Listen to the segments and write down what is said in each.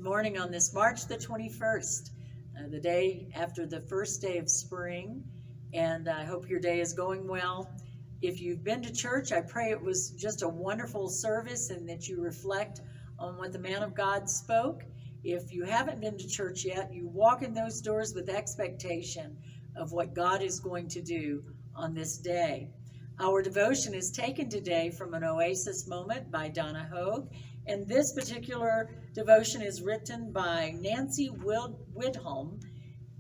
morning on this March the 21st, the day after the first day of spring, and I hope your day is going well. If you've been to church, I pray it was just a wonderful service and that you reflect on what the man of God spoke. If you haven't been to church yet, you walk in those doors with expectation of what God is going to do on this day. Our devotion is taken today from an Oasis Moment by Donna Hogue, and this particular devotion is written by Nancy Widholm,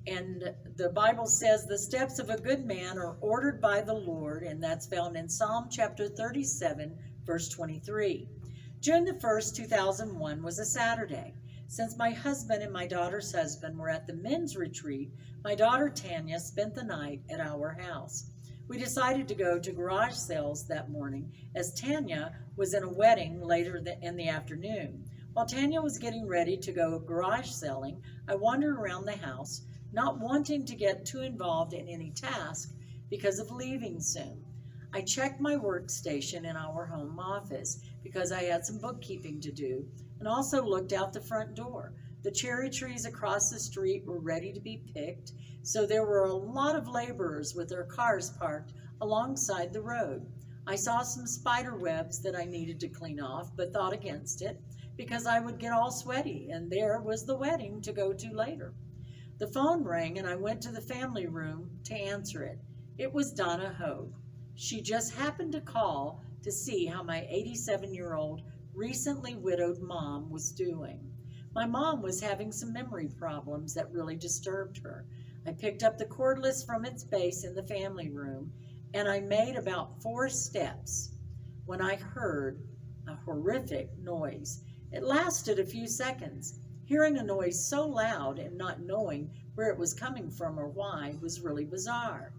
and the Bible says, "The steps of a good man are ordered by the Lord," and that's found in Psalm chapter 37, verse 23. June the 1st, 2001 was a Saturday. Since my husband and my daughter's husband were at the men's retreat, my daughter Tanya spent the night at our house. We decided to go to garage sales that morning as Tanya was in a wedding later in the afternoon. While Tanya was getting ready to go garage selling, I wandered around the house, not wanting to get too involved in any task because of leaving soon. I checked my workstation in our home office because I had some bookkeeping to do, and also looked out the front door. The cherry trees across the street were ready to be picked, so there were a lot of laborers with their cars parked alongside the road. I saw some spider webs that I needed to clean off, but thought against it because I would get all sweaty, and there was the wedding to go to later. The phone rang, and I went to the family room to answer it. It was Donna Hogue. She just happened to call to see how my 87-year-old, recently widowed mom was doing. My mom was having some memory problems that really disturbed her. I picked up the cordless from its base in the family room, and I made about 4 steps when I heard a horrific noise. It lasted a few seconds. Hearing a noise so loud and not knowing where it was coming from or why was really bizarre.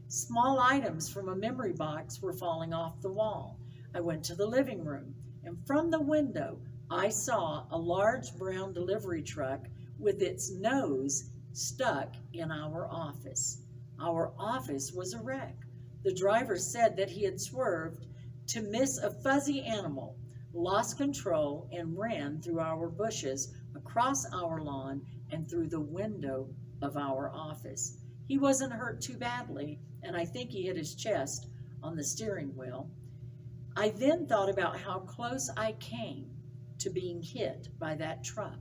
Small items from a memory box were falling off the wall. I went to the living room, and from the window, I saw a large brown delivery truck with its nose stuck in our office. Our office was a wreck. The driver said that he had swerved to miss a fuzzy animal, lost control, and ran through our bushes, across our lawn, and through the window of our office. He wasn't hurt too badly, and I think he hit his chest on the steering wheel. I then thought about how close I came to being hit by that truck.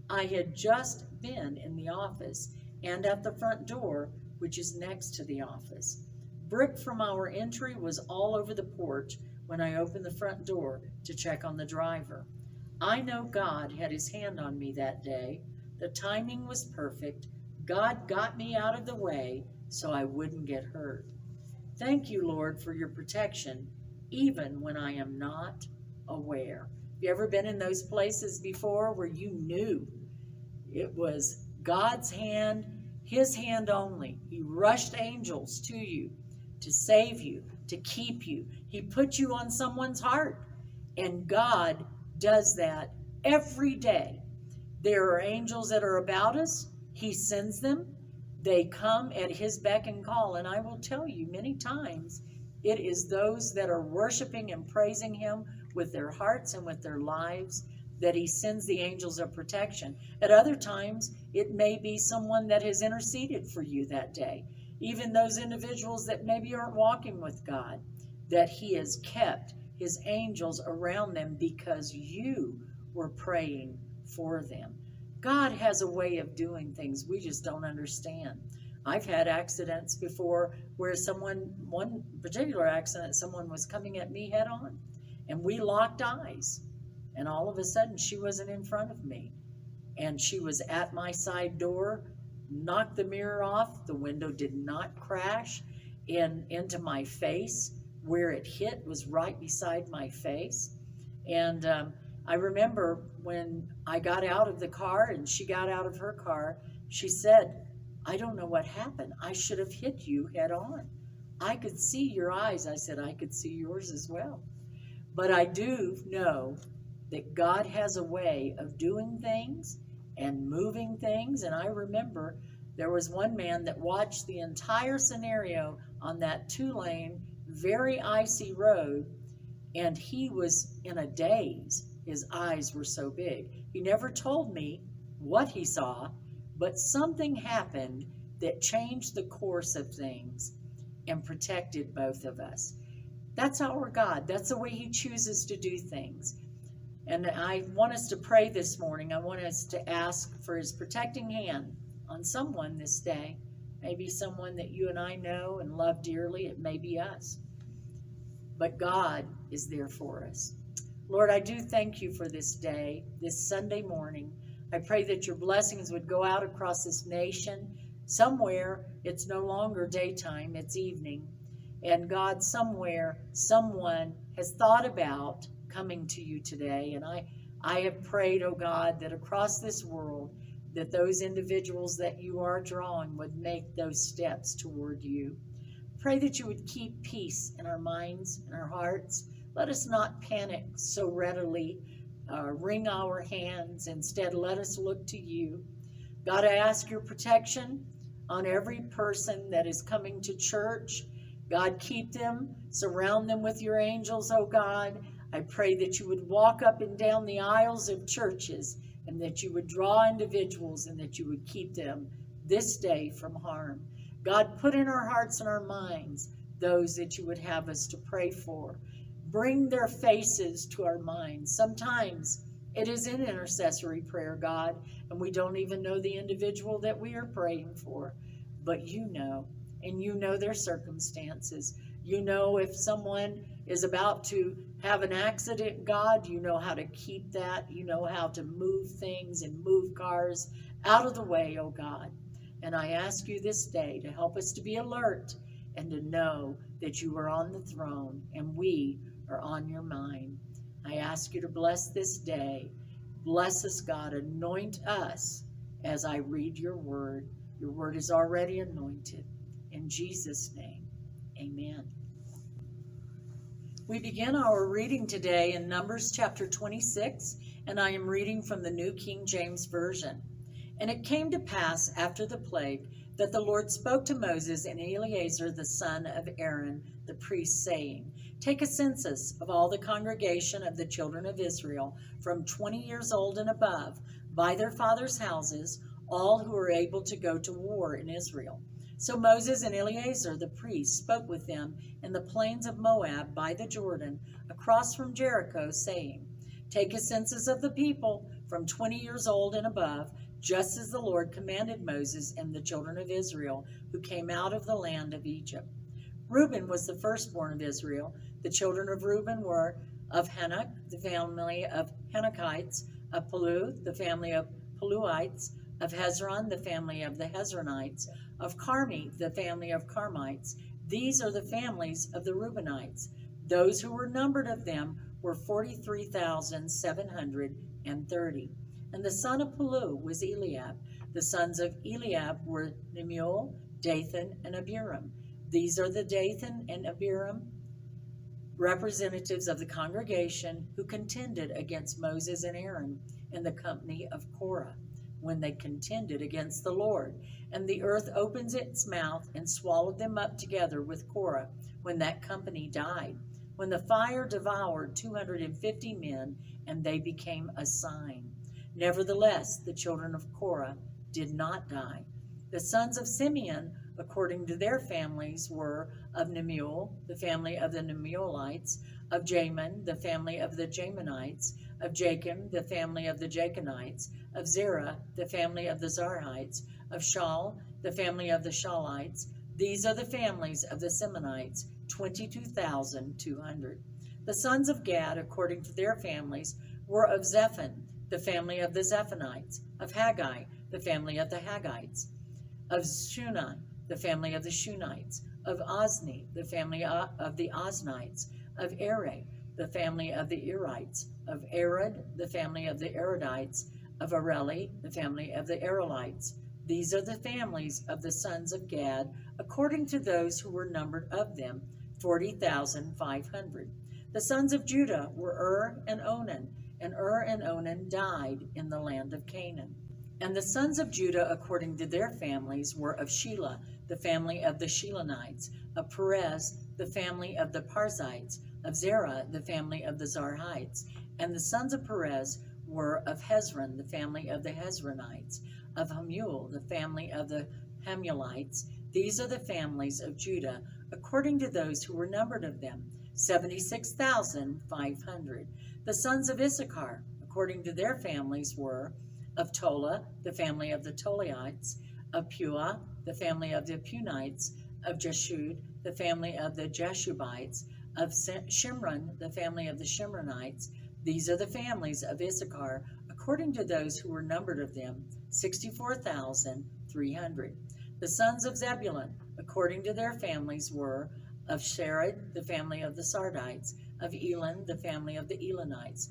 I had just been in the office and at the front door, which is next to the office. Brick from our entry was all over the porch when I opened the front door to check on the driver. I know God had his hand on me that day. The timing was perfect. God got me out of the way so I wouldn't get hurt. Thank you, Lord, for your protection, even when I am not aware. Have you ever been in those places before where you knew it was God's hand, his hand only? He rushed angels to you to save you, to keep you. He put you on someone's heart, and God does that every day. There are angels that are about us. He sends them. They come at his beck and call, and I will tell you many times it is those that are worshiping and praising him with their hearts and with their lives that he sends the angels of protection. At other times, it may be someone that has interceded for you that day. Even those individuals that maybe aren't walking with God, that he has kept his angels around them because you were praying for them. God has a way of doing things we just don't understand. I've had accidents before where one particular accident, someone was coming at me head on, and we locked eyes, and all of a sudden she wasn't in front of me, and she was at my side door, knocked the mirror off. The window did not crash into my face. Where it hit was right beside my face. And I remember when I got out of the car and she got out of her car, she said, "I don't know what happened. I should have hit you head on. I could see your eyes." I said, "I could see yours as well." But I do know that God has a way of doing things and moving things. And I remember there was one man that watched the entire scenario on that 2-lane, very icy road, and he was in a daze. His eyes were so big. He never told me what he saw, but something happened that changed the course of things and protected both of us. That's our God. That's the way he chooses to do things. And I want us to pray this morning. I want us to ask for his protecting hand on someone this day. Maybe someone that you and I know and love dearly. It may be us. But God is there for us. Lord, I do thank you for this day, this Sunday morning. I pray that your blessings would go out across this nation. Somewhere it's no longer daytime, it's evening. And God, somewhere, someone has thought about coming to you today. And I have prayed, oh God, that across this world, that those individuals that you are drawing would make those steps toward you. Pray that you would keep peace in our minds and our hearts. Let us not panic so readily, wring our hands. Instead, let us look to you. God, I ask your protection on every person that is coming to church. God, keep them, surround them with your angels, oh God. I pray that you would walk up and down the aisles of churches and that you would draw individuals and that you would keep them this day from harm. God, put in our hearts and our minds those that you would have us to pray for. Bring their faces to our minds. Sometimes it is in intercessory prayer, God, and we don't even know the individual that we are praying for. But you know, and you know their circumstances. You know if someone is about to have an accident, God, you know how to keep that. You know how to move things and move cars out of the way, oh God. And I ask you this day to help us to be alert and to know that you are on the throne and we are on your mind. I ask you to bless this day. Bless us, God. Anoint us as I read your word. Your word is already anointed. In Jesus' name, amen. We begin our reading today in Numbers chapter 26, and I am reading from the New King James Version. And it came to pass after the plague that the Lord spoke to Moses and Eleazar the son of Aaron the priest, saying, Take a census of all the congregation of the children of Israel from 20 years old and above, by their fathers' houses, all who are able to go to war in Israel. So Moses and Eleazar the priest spoke with them in the plains of Moab by the Jordan, across from Jericho, saying, Take a census of the people from 20 years old and above, just as the Lord commanded Moses and the children of Israel, who came out of the land of Egypt. Reuben was the firstborn of Israel. The children of Reuben were of Hanok, the family of Hanokites, of Palu, the family of Paluites, of Hezron, the family of the Hezronites, of Carmi, the family of Carmites. These are the families of the Reubenites. Those who were numbered of them were 43,730. And the son of Palu was Eliab. The sons of Eliab were Nemuel, Dathan, and Abiram. These are the Dathan and Abiram, representatives of the congregation who contended against Moses and Aaron in the company of Korah, when they contended against the Lord. And the earth opens its mouth and swallowed them up together with Korah, when that company died, when the fire devoured 250 men, and they became a sign. Nevertheless, the children of Korah did not die. The sons of Simeon, according to their families, were of Nemuel, the family of the Nemuelites, of Jamin, the family of the Jaminites, of Jachim, the family of the Jachinites, of Zerah, the family of the Zarhites, of Shaul, the family of the Shaulites. These are the families of the Simonites, 22,200. The sons of Gad, according to their families, were of Zephon, the family of the Zephonites, of Haggai, the family of the Haggites, of Shunai, the family of the Shunites, of Ozni, the family of the Oznites, of Ere, the family of the Erites, of Arad, the family of the Aradites, of Areli, the family of the Arelites. These are the families of the sons of Gad, according to those who were numbered of them, 40,500. The sons of Judah were and Onan, and and Onan died in the land of Canaan. And the sons of Judah, according to their families, were of Shelah, the family of the Shelonites, of Perez, the family of the Parzites, of Zerah, the family of the Zarhites, And the sons of Perez were of Hezron, the family of the Hezronites, of Hamuel, the family of the Hamuelites. These are the families of Judah, according to those who were numbered of them, 76,500. The sons of Issachar, according to their families, were of Tola, the family of the Tolaites, of Puah, the family of the Punites, of Jeshud, the family of the Jeshubites, of Shimron, the family of the Shimronites. These are the families of Issachar, according to those who were numbered of them, 64,300. The sons of Zebulun, according to their families, were of Shared, the family of the Sardites, of Elon, the family of the Elonites,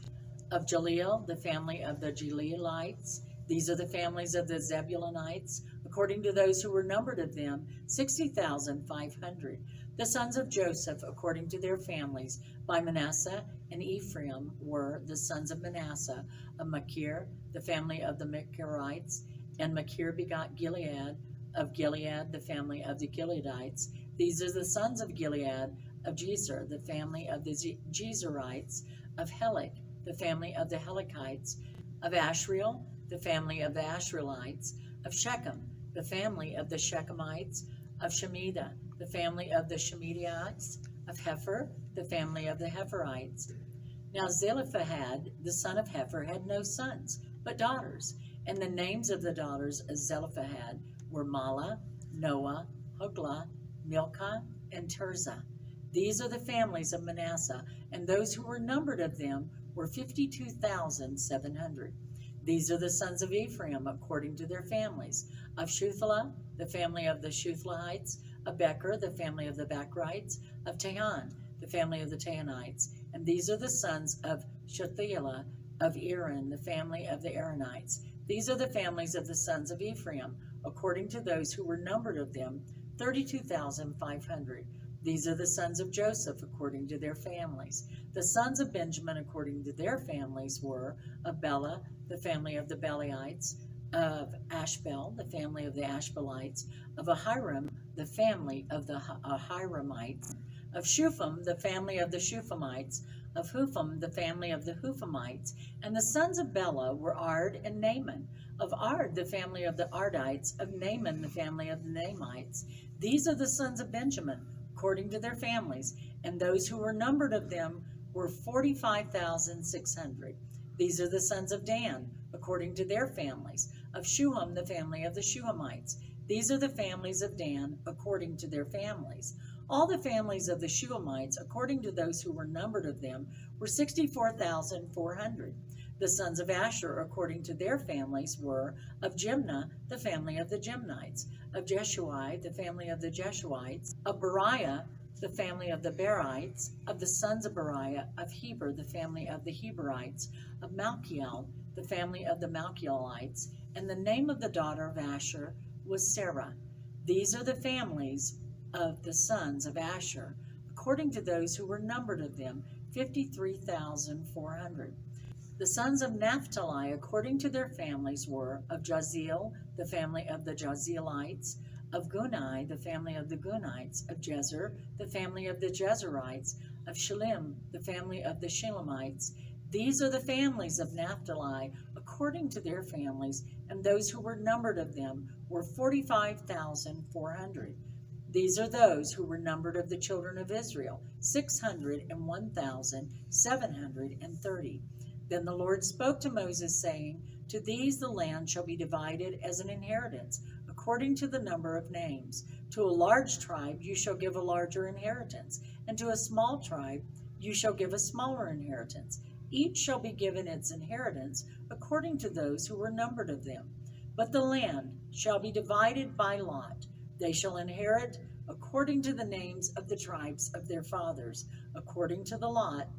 of Jaleel, the family of the Jaleelites. These are the families of the Zebulunites, according to those who were numbered of them, 60,500. The sons of Joseph, according to their families, by Manasseh and Ephraim, were the sons of Manasseh, of Machir, the family of the Machirites, and Machir begot Gilead, of Gilead, the family of the Gileadites. These are the sons of Gilead, of Jezer, the family of the Jezerites, of Helik, the family of the Helikites, of Ashriel, the family of the Ashrielites, of Shechem, the family of the Shechemites, of Shemedah, the family of the Shemedites, of Hepher, the family of the Hepherites. Now Zelophehad, the son of Hepher, had no sons, but daughters, and the names of the daughters of Zelophehad were Mala, Noah, Hoglah, Milcah, and Tirzah. These are the families of Manasseh, and those who were numbered of them were 52,700. These are the sons of Ephraim, according to their families, of Shuthelah, the family of the Shuthelahites, of Becher, the family of the Bechrites, of Tehan, the family of the Tehanites. And these are the sons of Shethelah, of Aaron, the family of the Aaronites. These are the families of the sons of Ephraim, according to those who were numbered of them, 32,500. These are the sons of Joseph, according to their families. The sons of Benjamin, according to their families, were of Bela, the family of the Beliites, of Ashbel, the family of the Ashbelites, of Ahiram, the family of the Ahiramites, of Shupham, the family of the Shuphamites, of Hupham, the family of the Huphamites. And the sons of Bela were Ard and Naaman, of Ard, the family of the Ardites, of Naaman, the family of the Naamites. These are the sons of Benjamin, according to their families, and those who were numbered of them were 45,600. These are the sons of Dan, according to their families, of Shuham, the family of the Shuhamites. These are the families of Dan, according to their families. All the families of the Shuhamites, according to those who were numbered of them, were 64,400. The sons of Asher, according to their families, were of Jimnah, the family of the Jimnites, of Jeshui, the family of the Jeshuites, of Beriah, the family of the Berites, of the sons of Beriah, of Heber, the family of the Heberites, of Malchiel, the family of the Malchielites, and the name of the daughter of Asher was Sarah. These are the families of the sons of Asher, according to those who were numbered of them, 53,400. The sons of Naphtali, according to their families, were of Jaziel, the family of the Jazielites, of Gunai, the family of the Gunites, of Jezer, the family of the Jezerites, of Shalem, the family of the Shalemites. These are the families of Naphtali, according to their families, and those who were numbered of them were 45,400. These are those who were numbered of the children of Israel, 601,730. Then the Lord spoke to Moses, saying, To these the land shall be divided as an inheritance, according to the number of names. To a large tribe you shall give a larger inheritance, and to a small tribe you shall give a smaller inheritance. Each shall be given its inheritance according to those who were numbered of them. But the land shall be divided by lot. They shall inherit according to the names of the tribes of their fathers. According to the lot,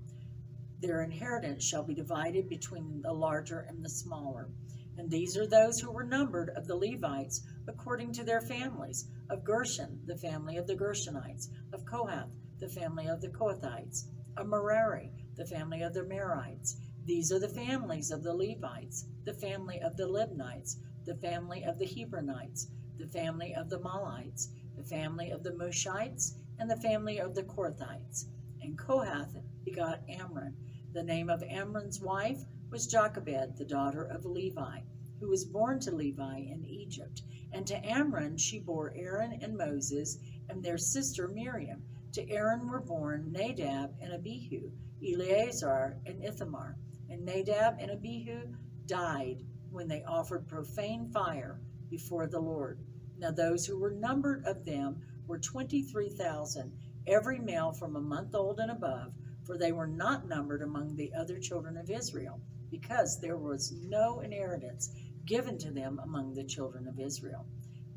their inheritance shall be divided between the larger and the smaller. And these are those who were numbered of the Levites according to their families, of Gershon, the family of the Gershonites, of Kohath, the family of the Kohathites, of Merari, the family of the Merites. These are the families of the Levites, the family of the Libnites, the family of the Hebronites, the family of the Malites, the family of the Mushites, and the family of the Korthites. And Kohath begot Amram. The name of Amram's wife was Jochebed, the daughter of Levi, who was born to Levi in Egypt. And to Amram she bore Aaron and Moses and their sister Miriam. To Aaron were born Nadab and Abihu, Eleazar and Ithamar. And Nadab and Abihu died when they offered profane fire before the Lord. Now those who were numbered of them were 23,000, every male from a month old and above, for they were not numbered among the other children of Israel, because there was no inheritance given to them among the children of Israel.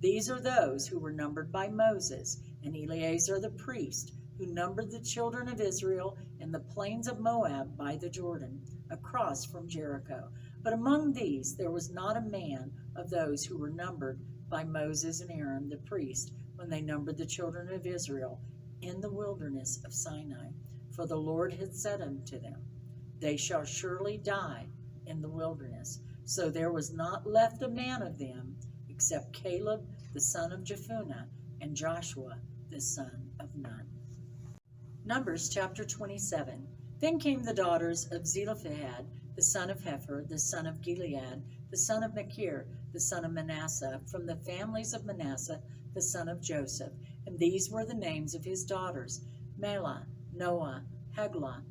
These are those who were numbered by Moses and Eleazar the priest, who numbered the children of Israel in the plains of Moab by the Jordan, across from Jericho. But among these there was not a man of those who were numbered by Moses and Aaron the priest, when they numbered the children of Israel in the wilderness of Sinai. For the Lord had said unto them, They shall surely die in the wilderness. So there was not left a man of them, except Caleb the son of Jephunneh, and Joshua the son of Nun. Numbers chapter 27. Then came the daughters of Zelophehad, the son of Hepher, the son of Gilead, the son of Machir, the son of Manasseh, from the families of Manasseh, the son of Joseph. And these were the names of his daughters, Mahlah, Noah, Haglah,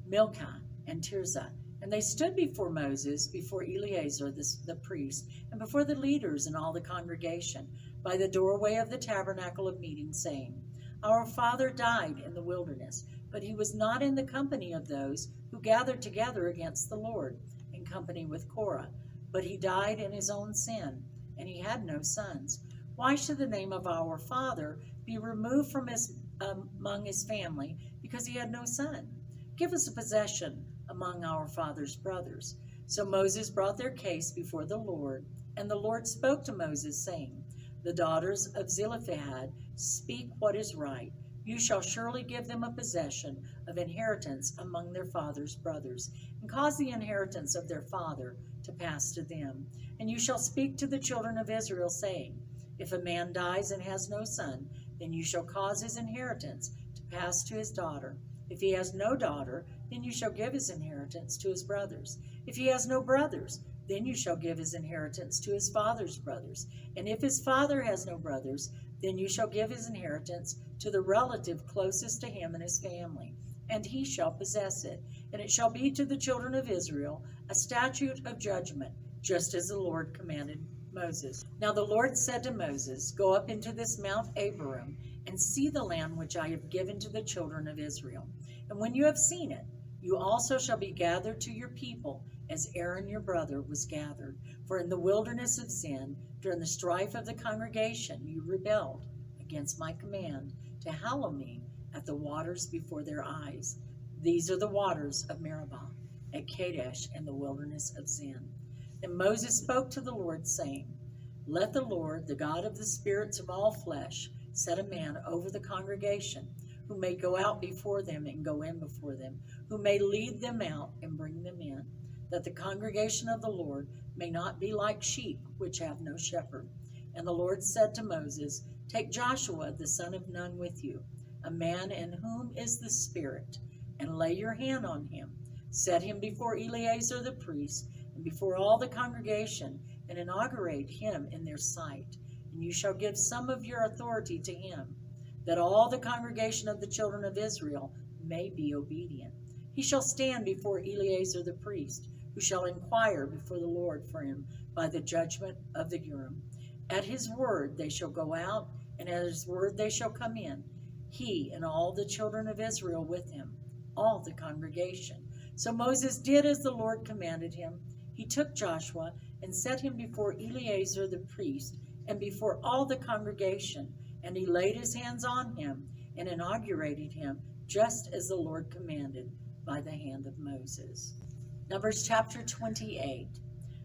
Milcah, and Tirzah. And they stood before Moses, before Eleazar the priest, and before the leaders and all the congregation, by the doorway of the tabernacle of meeting, saying, Our father died in the wilderness, but he was not in the company of those who gathered together against the Lord, in company with Korah, but he died in his own sin, and he had no sons. Why should the name of our father be removed from among his family, because he had no son? Give us a possession among our father's brothers. So Moses brought their case before the Lord, and the Lord spoke to Moses, saying, The daughters of Zelophehad speak what is right. You shall surely give them a possession of inheritance among their father's brothers, and cause the inheritance of their father to pass to them. And you shall speak to the children of Israel, saying, If a man dies and has no son, then you shall cause his inheritance to pass to his daughter. If he has no daughter, then you shall give his inheritance to his brothers. If he has no brothers, then you shall give his inheritance to his father's brothers. And if his father has no brothers, then you shall give his inheritance to the relative closest to him and his family, and he shall possess it. And it shall be to the children of Israel a statute of judgment, just as the Lord commanded Moses. Now the Lord said to Moses, Go up into this Mount Abarim, and see the land which I have given to the children of Israel. And when you have seen it, you also shall be gathered to your people, as Aaron your brother was gathered. For in the wilderness of Zin, during the strife of the congregation, you rebelled against my command to hallow me at the waters before their eyes. These are the waters of Meribah, at Kadesh in the wilderness of Zin. And Moses spoke to the Lord, saying, Let the Lord, the God of the spirits of all flesh, set a man over the congregation, who may go out before them and go in before them, who may lead them out and bring them in, that the congregation of the Lord may not be like sheep which have no shepherd. And the Lord said to Moses, Take Joshua the son of Nun with you, a man in whom is the Spirit, and lay your hand on him. Set him before Eleazar the priest, and before all the congregation, and inaugurate him in their sight. And you shall give some of your authority to him, that all the congregation of the children of Israel may be obedient. He shall stand before Eleazar the priest, who shall inquire before the Lord for him by the judgment of the Urim. At his word they shall go out, and at his word they shall come in, he and all the children of Israel with him, all the congregation. So Moses did as the Lord commanded him. He took Joshua and set him before Eleazar the priest and before all the congregation, and he laid his hands on him and inaugurated him, just as the Lord commanded by the hand of Moses. Numbers chapter 28.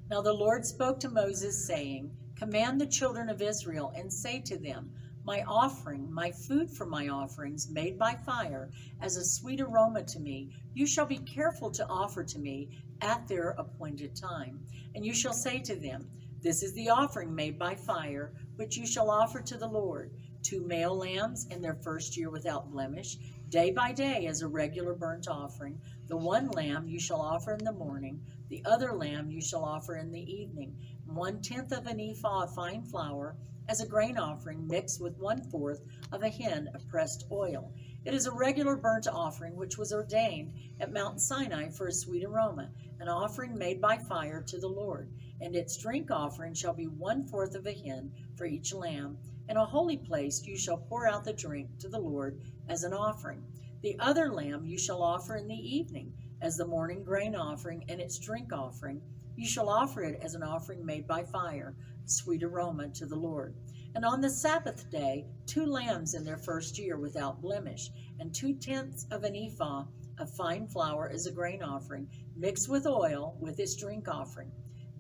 Now the Lord spoke to Moses, saying, Command the children of Israel, and say to them, My offering, my food for my offerings, made by fire, as a sweet aroma to me, you shall be careful to offer to me at their appointed time. And you shall say to them, This is the offering made by fire, which you shall offer to the Lord: 2 male lambs in their first year without blemish, day by day as a regular burnt offering. The one lamb you shall offer in the morning, the other lamb you shall offer in the evening. 1/10 of an ephah of fine flour as a grain offering mixed with 1/4 of a hin of pressed oil. It is a regular burnt offering which was ordained at Mount Sinai for a sweet aroma, an offering made by fire to the Lord. And its drink offering shall be 1/4 of a hin for each lamb. In a holy place you shall pour out the drink to the Lord as an offering. The other lamb you shall offer in the evening as the morning grain offering and its drink offering. You shall offer it as an offering made by fire, a sweet aroma to the Lord. And on the Sabbath day, 2 lambs in their first year without blemish, and 2/10 of an ephah of fine flour as a grain offering, mixed with oil with its drink offering.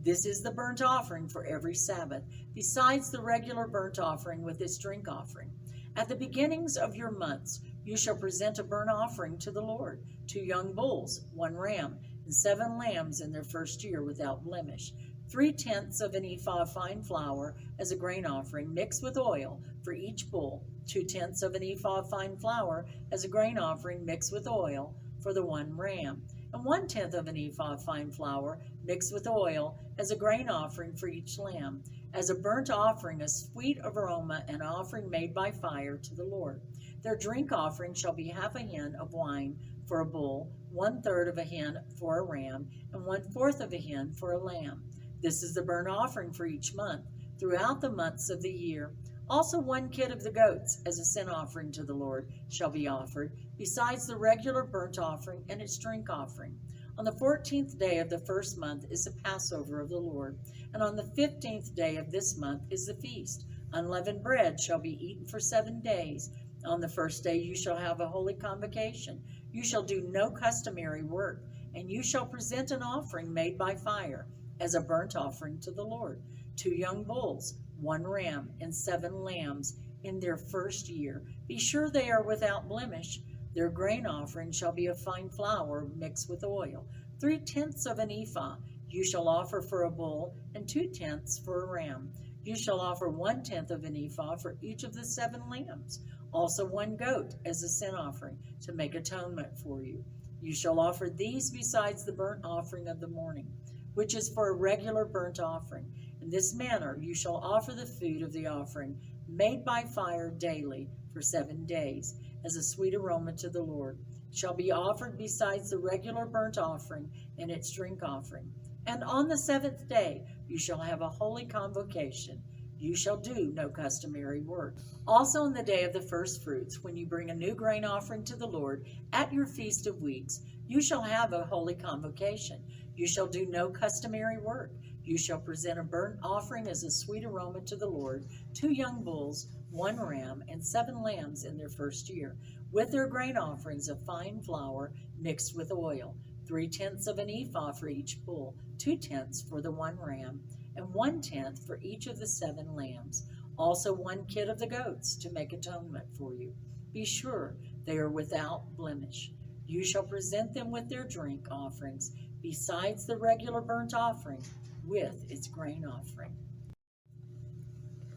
This is the burnt offering for every Sabbath, besides the regular burnt offering with its drink offering. At the beginnings of your months, you shall present a burnt offering to the Lord, 2 young bulls, 1 ram, and 7 lambs in their first year without blemish. 3/10 of an ephah of fine flour as a grain offering mixed with oil for each bull, 2/10 of an ephah of fine flour as a grain offering mixed with oil for the 1 ram, and 1/10 of an ephah of fine flour mixed with oil as a grain offering for each lamb, as a burnt offering, a sweet aroma, an offering made by fire to the Lord. Their drink offering shall be half a hin of wine for a bull, 1/3 of a hin for a ram, and 1/4 of a hin for a lamb. This is the burnt offering for each month, throughout the months of the year. Also 1 kid of the goats as a sin offering to the Lord shall be offered, besides the regular burnt offering and its drink offering. On the 14th day of the first month is the Passover of the Lord, and on the 15th day of this month is the feast. Unleavened bread shall be eaten for 7 days. On the first day you shall have a holy convocation. You shall do no customary work, and you shall present an offering made by fire as a burnt offering to the Lord. 2 young bulls, 1 ram, and 7 lambs in their first year. Be sure they are without blemish. Their grain offering shall be of fine flour mixed with oil. 3/10 of an ephah you shall offer for a bull, and 2/10 for a ram. You shall offer 1/10 of an ephah for each of the 7 lambs. Also 1 goat as a sin offering to make atonement for you. You shall offer these besides the burnt offering of the morning, which is for a regular burnt offering. In this manner you shall offer the food of the offering made by fire daily for 7 days, as a sweet aroma to the Lord. It shall be offered besides the regular burnt offering and its drink offering. And on the 7th day you shall have a holy convocation. You shall do no customary work. Also on the day of the first fruits, when you bring a new grain offering to the Lord at your feast of weeks, you shall have a holy convocation. You shall do no customary work. You shall present a burnt offering as a sweet aroma to the Lord, 2 young bulls, 1 ram, and 7 lambs in their first year, with their grain offerings of fine flour mixed with oil, 3/10 of an ephah for each bull, 2/10 for the 1 ram, and 1/10 for each of the 7 lambs. Also 1 kid of the goats to make atonement for you. Be sure they are without blemish. You shall present them with their drink offerings, besides the regular burnt offering with its grain offering.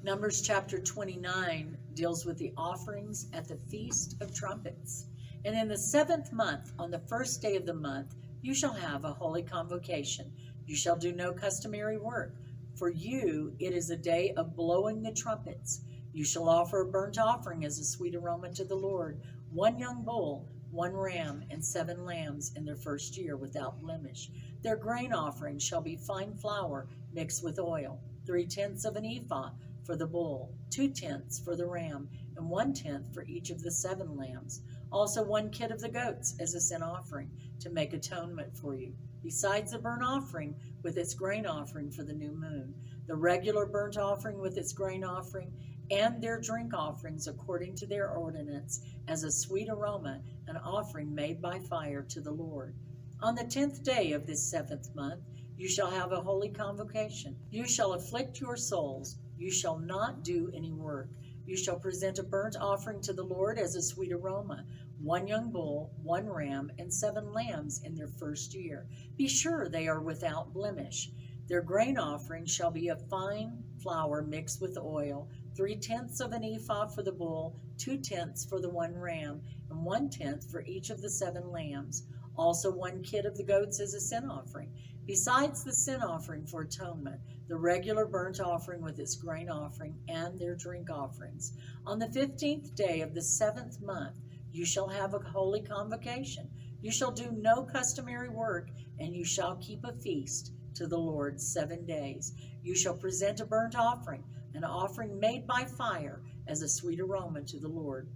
Numbers chapter 29 deals with the offerings at the Feast of Trumpets. And in the 7th month, on the first day of the month, you shall have a holy convocation. You shall do no customary work. For you it is a day of blowing the trumpets. You shall offer a burnt offering as a sweet aroma to the Lord, 1 young bull, 1 ram, and 7 lambs in their first year without blemish. Their grain offering shall be fine flour mixed with oil, 3/10 of an ephah for the bull, 2/10 for the ram, and 1/10 for each of the 7 lambs. Also 1 kid of the goats as a sin offering to make atonement for you, besides the burnt offering with its grain offering for the new moon, the regular burnt offering with its grain offering, and their drink offerings according to their ordinance, as a sweet aroma, an offering made by fire to the Lord. On the 10th day of this 7th month, you shall have a holy convocation. You shall afflict your souls. You shall not do any work. You shall present a burnt offering to the Lord as a sweet aroma, 1 young bull, 1 ram, and 7 lambs in their first year. Be sure they are without blemish. Their grain offering shall be of fine flour mixed with oil, 3/10 of an ephah for the bull, 2/10 for the 1 ram, and 1/10 for each of the 7 lambs. Also 1 kid of the goats as a sin offering. Besides the sin offering for atonement, the regular burnt offering with its grain offering and their drink offerings. On the 15th day of the 7th month, you shall have a holy convocation. You shall do no customary work, and you shall keep a feast to the Lord 7 days. You shall present a burnt offering, an offering made by fire as a sweet aroma to the Lord.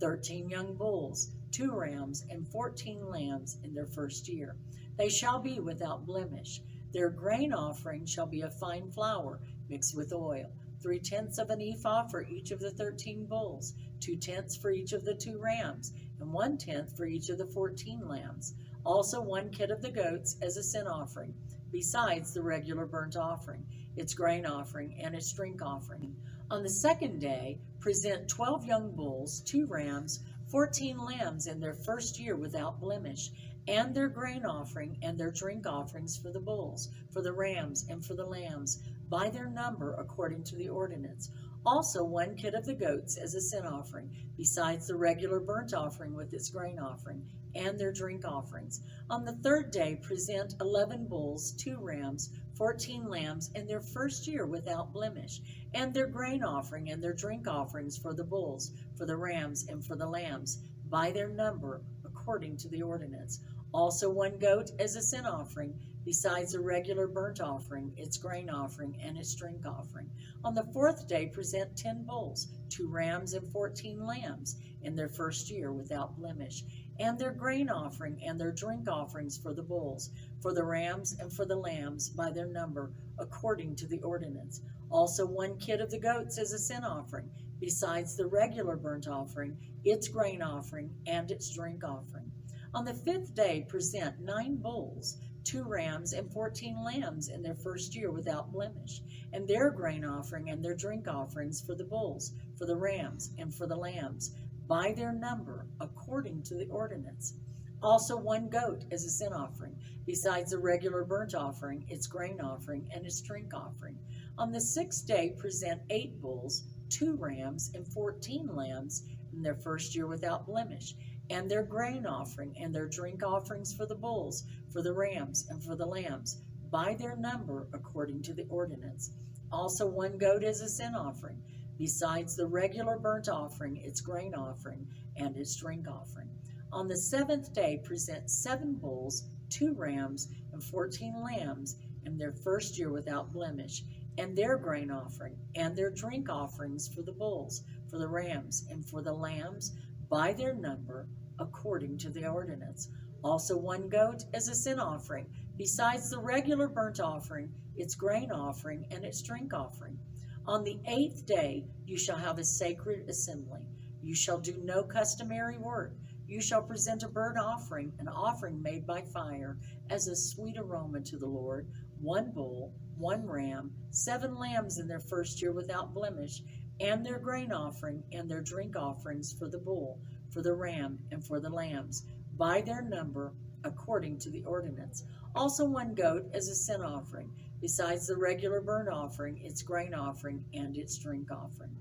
13 young bulls, 2 rams, and 14 lambs in their first year. They shall be without blemish. Their grain offering shall be of fine flour mixed with oil, 3/10 of an ephah for each of the 13 bulls, 2/10 for each of the 2 rams, and 1/10 for each of the 14 lambs. Also 1 kid of the goats as a sin offering, besides the regular burnt offering, its grain offering, and its drink offering. On the 2nd day, present 12 young bulls, 2 rams, 14 lambs in their first year without blemish, and their grain offering and their drink offerings for the bulls, for the rams, and for the lambs, by their number according to the ordinance. Also 1 kid of the goats as a sin offering, besides the regular burnt offering with its grain offering, and their drink offerings. On the 3rd day, present 11 bulls, 2 rams, 14 lambs in their first year without blemish, and their grain offering and their drink offerings for the bulls, for the rams, and for the lambs, by their number according to the ordinance. Also 1 goat as a sin offering, besides a regular burnt offering, its grain offering, and its drink offering. On the 4th day, present 10 bulls, 2 rams, and 14 lambs in their first year without blemish, and their grain offering and their drink offerings for the bulls, for the rams, and for the lambs, by their number according to the ordinance. Also 1 kid of the goats as a sin offering, besides the regular burnt offering, its grain offering, and its drink offering. On the 5th day, present 9 bulls, 2 rams, and 14 lambs in their first year without blemish, and their grain offering and their drink offerings for the bulls, for the rams, and for the lambs, by their number according to the ordinance. Also 1 goat as a sin offering, besides the regular burnt offering, its grain offering, and its drink offering. On the 6th day, present 8 bulls, 2 rams, and 14 lambs in their first year without blemish, and their grain offering and their drink offerings for the bulls, for the rams, and for the lambs, by their number according to the ordinance. Also 1 goat as a sin offering, besides the regular burnt offering, its grain offering, and its drink offering. On the 7th day, present 7 bulls, 2 rams, and 14 lambs in their first year without blemish, and their grain offering, and their drink offerings for the bulls, for the rams, and for the lambs, by their number according to the ordinance. Also 1 goat as a sin offering, besides the regular burnt offering, its grain offering, and its drink offering. On the 8th day you shall have a sacred assembly. You shall do no customary work. You shall present a burnt offering, an offering made by fire, as a sweet aroma to the Lord, 1 bull, 1 ram, 7 lambs in their first year without blemish, and their grain offering and their drink offerings for the bull, for the ram, and for the lambs, by their number according to the ordinance. Also 1 goat as a sin offering, besides the regular burnt offering, its grain offering, and its drink offering.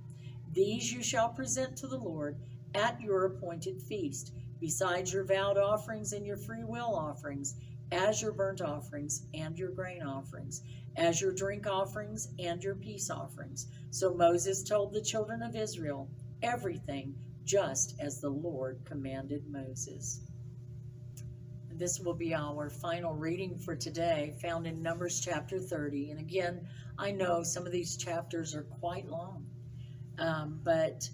These you shall present to the Lord at your appointed feast, besides your vowed offerings and your free will offerings, as your burnt offerings and your grain offerings, as your drink offerings and your peace offerings. So Moses told the children of Israel everything just as the Lord commanded Moses. This will be our final reading for today, found in Numbers chapter 30. And again, I know some of these chapters are quite long, but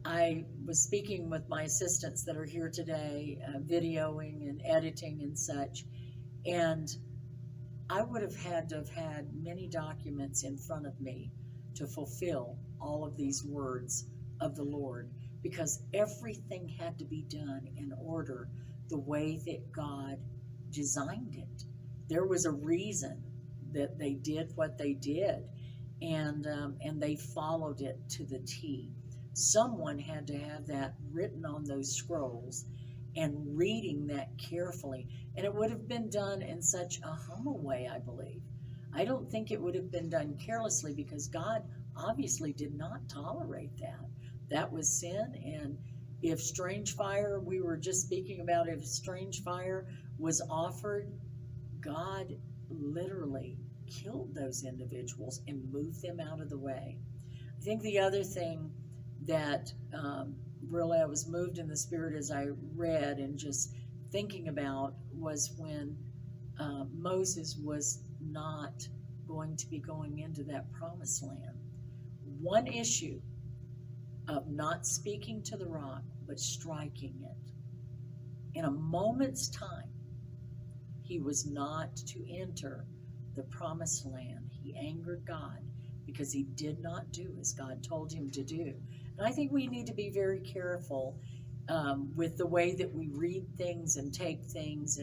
I was speaking with my assistants that are here today, videoing and editing and such, and I would have had to have had many documents in front of me to fulfill all of these words of the Lord, because everything had to be done in order the way that God designed it. There was a reason that they did what they did, and they followed it to the T. Someone had to have that written on those scrolls and reading that carefully, and it would have been done in such a humble way, I believe. I don't think it would have been done carelessly, because God obviously did not tolerate that. That was sin, and If strange fire, we were just speaking about, if strange fire was offered, God literally killed those individuals and moved them out of the way. I think the other thing that really I was moved in the spirit as I read and just thinking about was when Moses was not going to be going into that promised land. One issue of not speaking to the rock, but striking it. In a moment's time, he was not to enter the promised land. He angered God because he did not do as God told him to do. And I think we need to be very careful with the way that we read things and take things,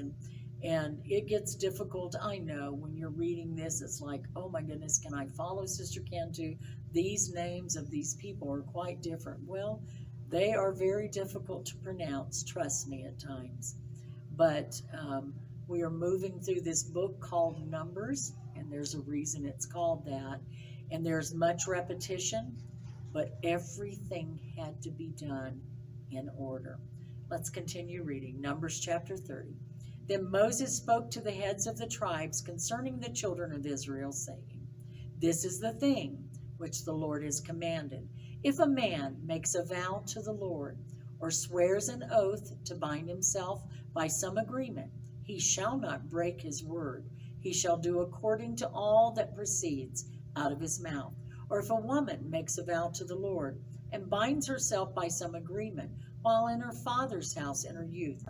and it gets difficult. I know when you're reading this, it's like, oh my goodness, can I follow Sister Cantu? These names of these people are quite different. Well, they are very difficult to pronounce, trust me, at times. But we are moving through this book called Numbers, and there's a reason it's called that. And there's much repetition, but everything had to be done in order. Let's continue reading. Numbers chapter 30. Then Moses spoke to the heads of the tribes concerning the children of Israel, saying, This is the thing which the Lord has commanded. If a man makes a vow to the Lord, or swears an oath to bind himself by some agreement, he shall not break his word. He shall do according to all that proceeds out of his mouth. Or if a woman makes a vow to the Lord, and binds herself by some agreement, while in her father's house in her youth,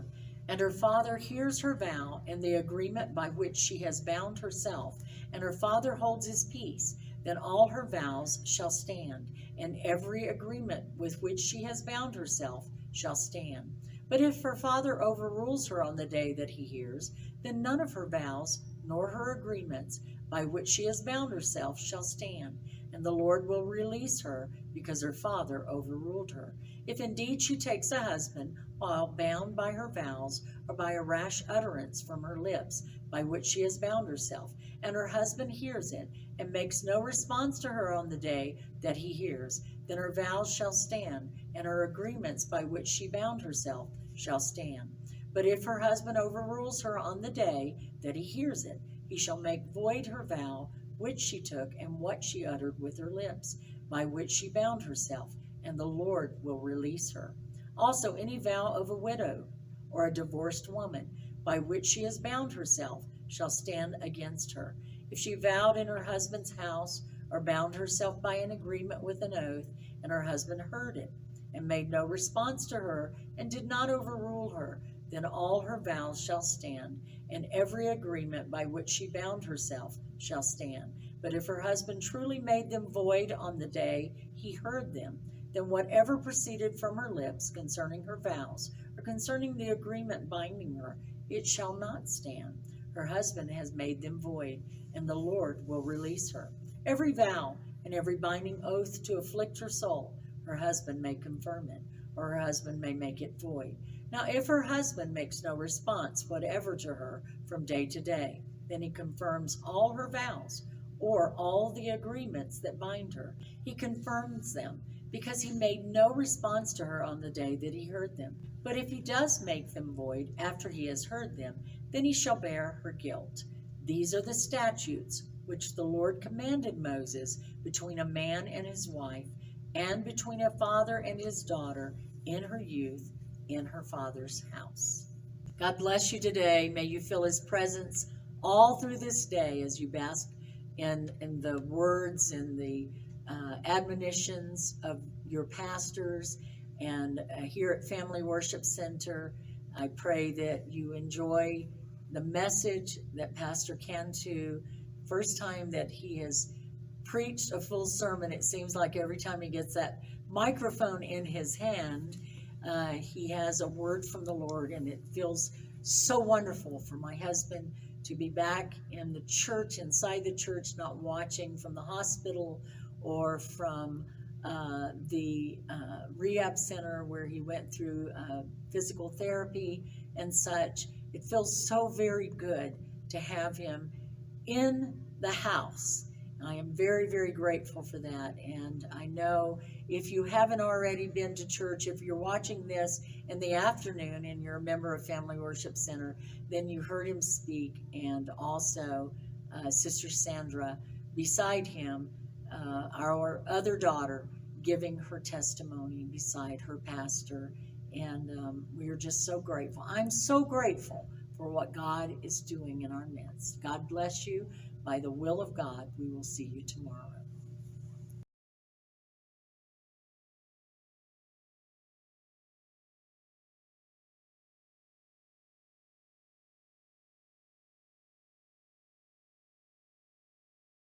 and her father hears her vow and the agreement by which she has bound herself, and her father holds his peace, then all her vows shall stand, and every agreement with which she has bound herself shall stand. But if her father overrules her on the day that he hears, then none of her vows nor her agreements by which she has bound herself shall stand, and the Lord will release her because her father overruled her. If indeed she takes a husband while bound by her vows, or by a rash utterance from her lips by which she has bound herself, and her husband hears it, and makes no response to her on the day that he hears, then her vows shall stand, and her agreements by which she bound herself shall stand. But if her husband overrules her on the day that he hears it, he shall make void her vow which she took and what she uttered with her lips, by which she bound herself, and the Lord will release her. Also any vow of a widow or a divorced woman, by which she has bound herself, shall stand against her. If she vowed in her husband's house, or bound herself by an agreement with an oath, and her husband heard it, and made no response to her, and did not overrule her, then all her vows shall stand, and every agreement by which she bound herself shall stand. But if her husband truly made them void on the day he heard them, then whatever proceeded from her lips concerning her vows, or concerning the agreement binding her, it shall not stand. Her husband has made them void, and the Lord will release her. Every vow and every binding oath to afflict her soul, her husband may confirm it, or her husband may make it void. Now if her husband makes no response whatever to her from day to day, then he confirms all her vows, or all the agreements that bind her. He confirms them, because he made no response to her on the day that he heard them. But if he does make them void after he has heard them, then he shall bear her guilt. These are the statutes which the Lord commanded Moses between a man and his wife, and between a father and his daughter in her youth, in her father's house. God bless you today. May you feel his presence all through this day as you bask in the words and the admonitions of your pastors. And here at Family Worship Center, I pray that you enjoy the message that Pastor Cantu, first time that he has preached a full sermon, it seems like every time he gets that microphone in his hand, he has a word from the Lord, and it feels so wonderful for my husband to be back in the church, inside the church, not watching from the hospital or from the rehab center where he went through physical therapy and such. It feels so very good to have him in the house. I am very, very grateful for that. And I know if you haven't already been to church, if you're watching this in the afternoon and you're a member of Family Worship Center, then you heard him speak. And also Sister Sandra beside him, our other daughter, giving her testimony beside her pastor. And we are just so grateful. I'm so grateful for what God is doing in our midst. God bless you. By the will of God, we will see you tomorrow.